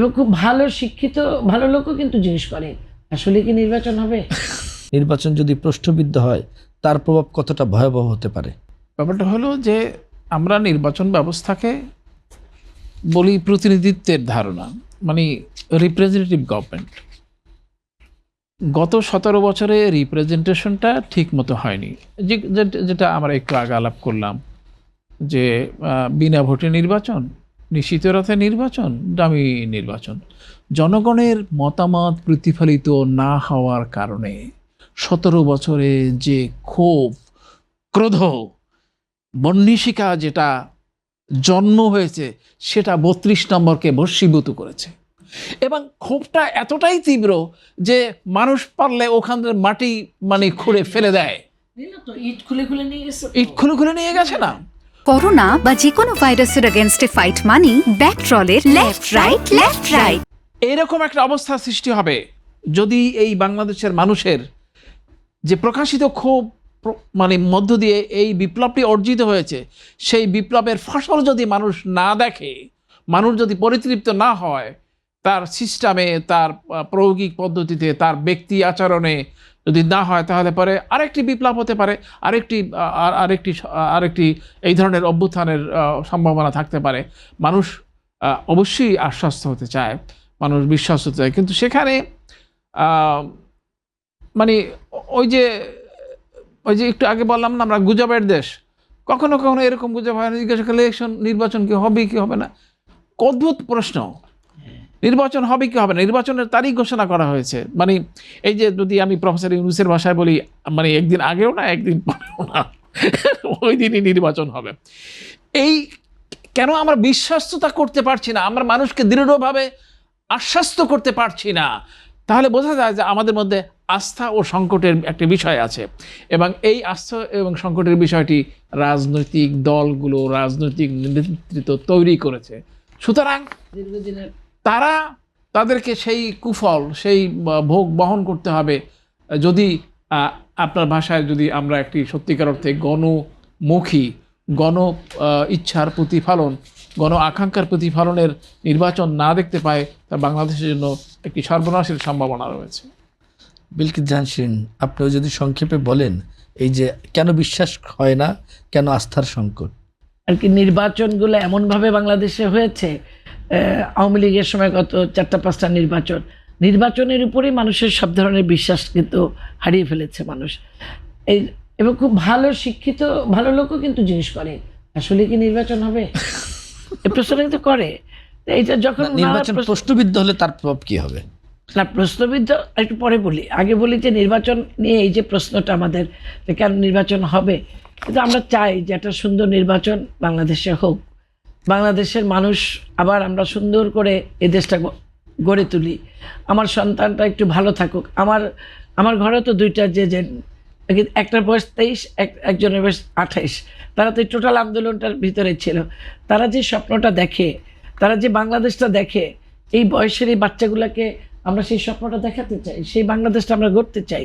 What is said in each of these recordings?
এবং খুব ভালো শিক্ষিত ভালো লোকও কিন্তু জিজ্ঞেস করে আসলে কি নির্বাচন হবে। নির্বাচন যদি প্রশ্নবিদ্ধ হয় তার প্রভাব কতটা ভয়াবহ হতে পারে? ব্যাপারটা হলো যে আমরা নির্বাচন ব্যবস্থাকে বলি প্রতিনিধিত্বের ধারণা, মানে রিপ্রেজেন্টেটিভ গভর্নমেন্ট। গত 17 বছরে রিপ্রেজেন্টেশনটা ঠিক মতো হয়নি। যেটা আমরা একটু আগে আলাপ করলাম যে বিনা ভোটে নির্বাচন, নিশ্চিত রাতে নির্বাচন, দামি নির্বাচন, জনগণের মতামত প্রতিফলিত না হওয়ার কারণে 17 বছরে যে ক্ষোভ, ক্রোধ, বহ্নিশিখা যেটা জন্ম হয়েছে সেটা 32 নম্বরকে ভস্মীভূত করেছে। এবং ক্ষোভটা এতটাই তীব্র যে মানুষ পারলে ওখানের মাটি মানে খুঁড়ে ফেলে দেয়। ইট খুলে খুলে নিয়ে গেছে, ইট খুলে খুলে নিয়ে গেছে না। করোনা বা যে কোনো ভাইরাসের এগেইনস্টে ফাইট মানি ব্যাকট্রলের লেফট রাইট। এরকম একটা অবস্থা সৃষ্টি হবে যদি এই বাংলাদেশের মানুষের যে প্রকাশিত ক্ষোভ মানে মধ্য দিয়ে এই বিপ্লবটি অর্জিত হয়েছে, সেই বিপ্লবের ফসল যদি মানুষ না দেখে, মানুষ যদি পরিতৃপ্ত না হয় তার সিস্টেমে, তার প্রায়োগিক পদ্ধতিতে, তার ব্যক্তি আচরণে যদি না হয়, তাহলে পরে আরেকটি বিপ্লব হতে পারে, আরেকটি এই ধরনের অভ্যুত্থানের সম্ভাবনা থাকতে পারে। মানুষ অবশ্যই আশ্বস্ত হতে চায়, মানুষ বিশ্বাস হতে চায়, কিন্তু সেখানে মানে ওই যে একটু আগে বললাম না আমরা গুজবের দেশ, কখনো কখনো এরকম গুজব হয় না, জিজ্ঞাসা করলে নির্বাচন কি হবে কি হবে না, অদ্ভুত প্রশ্ন। নির্বাচন হবে কি হবে না, নির্বাচনের তারিখ ঘোষণা করা হয়েছে। মানে এই যে যদি আমি প্রফেসর ইউনূসের ভাষায় বলি, মানে একদিন আগেও না একদিন পরেও না, ওই দিনই নির্বাচন হবে। এই কেন আমরা বিশ্বাস্ততা করতে পারছি না, আমরা মানুষকে দৃঢ়ভাবে আশ্বস্ত করতে পারছি না, তাহলে বোঝা যায় যে আমাদের মধ্যে আস্থা ও সংকটের একটা বিষয় আছে। এবং এই আস্থা এবং সংকটের বিষয়টি রাজনৈতিক দলগুলো, রাজনৈতিক নেতৃত্ব তৈরি করেছে। সুতরাং দীর্ঘদিনের তাদেরকে সেই কুফল, সেই ভোগ বহন করতে হবে। যদি আপনার ভাষায় যদি আমরা একটি সত্যিকার অর্থে গণমুখী, গণ ইচ্ছার প্রতিফলন, গণ আকাঙ্ক্ষার প্রতিফলনের নির্বাচন না দেখতে পায়, তা বাংলাদেশের জন্য একটি সর্বনাশের সম্ভাবনা রয়েছে। বিলকিস জাহান শিরিন, আপনিও যদি সংক্ষেপে বলেন এই যে কেন বিশ্বাস হয় না, কেন আস্থার সংকট? আর কি নির্বাচনগুলো এমনভাবে বাংলাদেশে হয়েছে, আওয়ামী লীগের সময় গত 4-5টা নির্বাচনের উপরেই মানুষের সব ধরনের বিশ্বাস কিন্তু হারিয়ে ফেলেছে মানুষ। এবং খুব ভালো শিক্ষিত ভালো লোকও কিন্তু জিজ্ঞেস করে আসলে কি নির্বাচন হবে, এই প্রশ্নটা কিন্তু করে। এইটা যখন নির্বাচন প্রশ্নবিদ্ধ হলে তার প্রভাব কি হবে? না, প্রশ্নবিদ্ধ একটু পরে বলি, আগে বলি যে নির্বাচন নিয়ে এই যে প্রশ্নটা আমাদের যে কেন নির্বাচন হবে, কিন্তু আমরা চাই যে একটা সুন্দর নির্বাচন বাংলাদেশে হোক, বাংলাদেশের মানুষ আবার আমরা সুন্দর করে এই দেশটা গড়ে তুলি, আমার সন্তানটা একটু ভালো থাকুক। আমার ঘরে তো দুইটা যে একটার বয়স 23, একজনের বয়স 28, তারা তো এই টোটাল আন্দোলনটার ভিতরে ছিল। তারা যে স্বপ্নটা দেখে, তারা যে বাংলাদেশটা দেখে, এই বয়সের এই বাচ্চাগুলোকে আমরা সেই স্বপ্নটা দেখাতে চাই, সেই বাংলাদেশটা আমরা গড়তে চাই,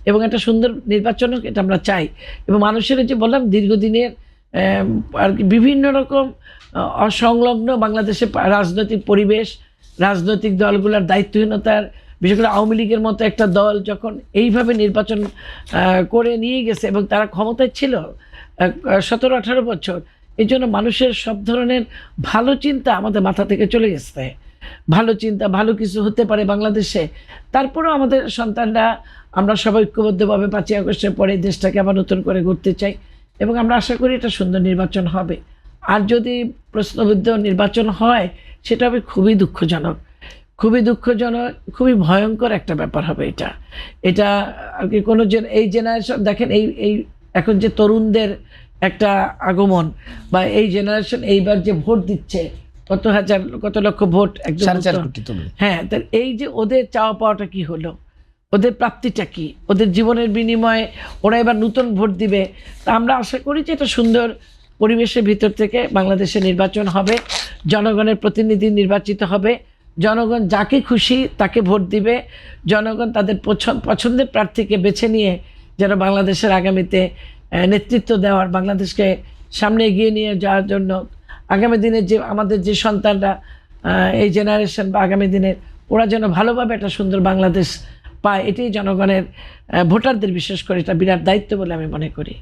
এবং একটা সুন্দর নির্বাচনও এটা আমরা চাই। এবং মানুষের যে বললাম দীর্ঘদিনের আর কি বিভিন্ন রকম অসংলগ্ন বাংলাদেশে রাজনৈতিক পরিবেশ, রাজনৈতিক দলগুলোর দায়িত্বহীনতার, বিশেষ করে আওয়ামী লীগের মতো একটা দল যখন এইভাবে নির্বাচন করে নিয়ে গেছে এবং তারা ক্ষমতায় ছিল 17-18 বছর, এই জন্য মানুষের সব ধরনের ভালো চিন্তা আমাদের মাথা থেকে চলে গেছে। ভালো চিন্তা, ভালো কিছু হতে পারে বাংলাদেশে। তারপরেও আমাদের সন্তানরা, আমরা সবাই ঐক্যবদ্ধভাবে 5ই আগস্টের পরে দেশটাকে আবার নতুন করে গড়তে চাই, এবং আমরা আশা করি এটা সুন্দর নির্বাচন হবে। আর যদি প্রশ্নবিদ্ধ নির্বাচন হয়, সেটা হবে খুবই দুঃখজনক, খুবই ভয়ঙ্কর একটা ব্যাপার হবে এটা আর কি। কোনো এই জেনারেশন দেখেন, এই এখন যে তরুণদের একটা আগমন, বা এই জেনারেশন এইবার যে ভোট দিচ্ছে, কত লক্ষ ভোট, একদম 4.5 কোটি তরুণ। হ্যাঁ, তাহলে এই যে ওদের চাওয়া পাওয়াটা কি হলো, ওদের প্রাপ্তিটা কি, ওদের জীবনের বিনিময়ে ওরা এবার নতুন ভোট দিবে। তা আমরা আশা করি যে এটা সুন্দর পরিবেশের ভিতর থেকে বাংলাদেশে নির্বাচন হবে, জনগণের প্রতিনিধি নির্বাচিত হবে, জনগণ যাকে খুশি তাকে ভোট দিবে, জনগণ তাদের পছন্দের প্রার্থীকে বেছে নিয়ে যেন বাংলাদেশের আগামীতে নেতৃত্ব দেওয়ার, বাংলাদেশকে সামনে এগিয়ে নিয়ে যাওয়ার জন্য আগামী দিনে যে আমাদের যে সন্তানরা এই জেনারেশন বা আগামী দিনের ওরা যেন ভালোভাবে একটা সুন্দর বাংলাদেশ পায়, এটাই জনগণের ভোটারদের বিশেষ করে এটা বিরাট দায়িত্ব বলে আমি মনে করি।